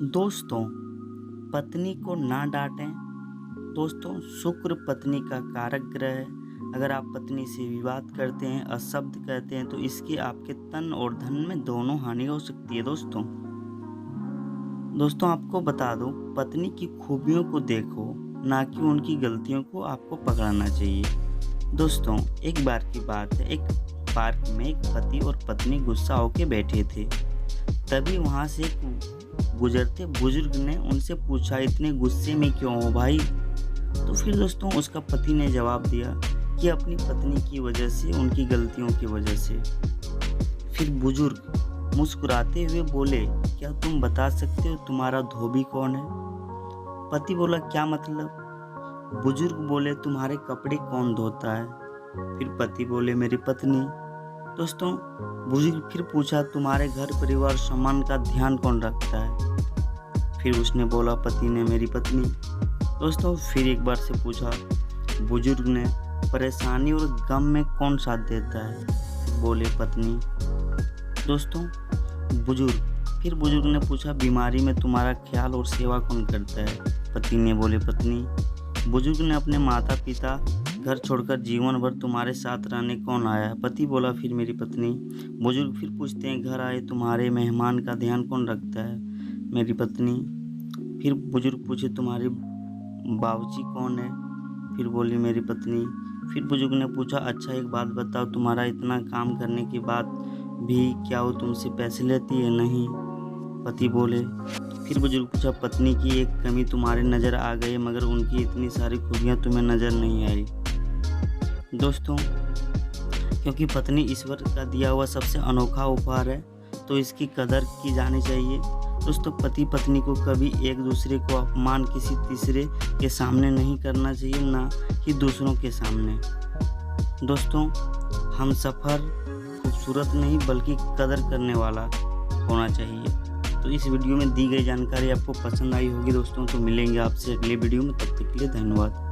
दोस्तों, पत्नी को ना डांटें। दोस्तों, शुक्र पत्नी का कारक ग्रह है। अगर आप पत्नी से विवाद करते हैं, अशब्द कहते हैं, तो इसकी आपके तन और धन में दोनों हानि हो सकती है। दोस्तों आपको बता दूं, पत्नी की खूबियों को देखो, ना कि उनकी गलतियों को आपको पकड़ना चाहिए। दोस्तों, एक बार की बात है, एक पार्क में एक पति और पत्नी गुस्सा होकर बैठे थे। तभी वहां से एक गुजरते बुजुर्ग ने उनसे पूछा, इतने गुस्से में क्यों हो भाई? तो फिर दोस्तों उसका पति ने जवाब दिया कि अपनी पत्नी की वजह से, उनकी गलतियों की वजह से। फिर बुजुर्ग मुस्कुराते हुए बोले, क्या तुम बता सकते हो तुम्हारा धोबी कौन है? पति बोला, क्या मतलब? बुजुर्ग बोले, तुम्हारे कपड़े कौन धोता है? फिर पति बोले, मेरी पत्नी। दोस्तों बुजुर्ग फिर पूछा, तुम्हारे घर परिवार सम्मान का ध्यान कौन रखता है? फिर उसने बोला, पति ने, मेरी पत्नी। दोस्तों फिर एक बार से पूछा बुजुर्ग ने, परेशानी और गम में कौन साथ देता है? बोले, पत्नी। दोस्तों फिर बुजुर्ग ने पूछा, बीमारी में तुम्हारा ख्याल और सेवा कौन करता है? पति ने, बोले, पत्नी। बुजुर्ग ने, अपने माता पिता घर छोड़कर जीवन भर तुम्हारे साथ रहने कौन आया? पति बोला, फिर मेरी पत्नी। बुजुर्ग फिर पूछते हैं, घर आए तुम्हारे मेहमान का ध्यान कौन रखता है? मेरी पत्नी। फिर बुजुर्ग पूछे, तुम्हारी बावर्ची कौन है? फिर बोली, मेरी पत्नी। फिर बुजुर्ग ने पूछा, अच्छा एक बात बताओ, तुम्हारा इतना काम करने के बाद भी क्या वो तुमसे पैसे लेती है? नहीं। पति बोले। फिर बुजुर्ग पूछा, पत्नी की एक कमी तुम्हारे नज़र आ गई, मगर उनकी इतनी सारी खूबियाँ तुम्हें नज़र नहीं आई। दोस्तों, क्योंकि पत्नी ईश्वर का दिया हुआ सबसे अनोखा उपहार है, तो इसकी कदर की जानी चाहिए। दोस्तों, पति पत्नी को कभी एक दूसरे को अपमान किसी तीसरे के सामने नहीं करना चाहिए, ना कि दूसरों के सामने। दोस्तों, हम सफ़र खूबसूरत नहीं बल्कि कदर करने वाला होना चाहिए। तो इस वीडियो में दी गई जानकारी आपको पसंद आई होगी दोस्तों। तो मिलेंगे आपसे अगले वीडियो में, तब तक के लिए धन्यवाद।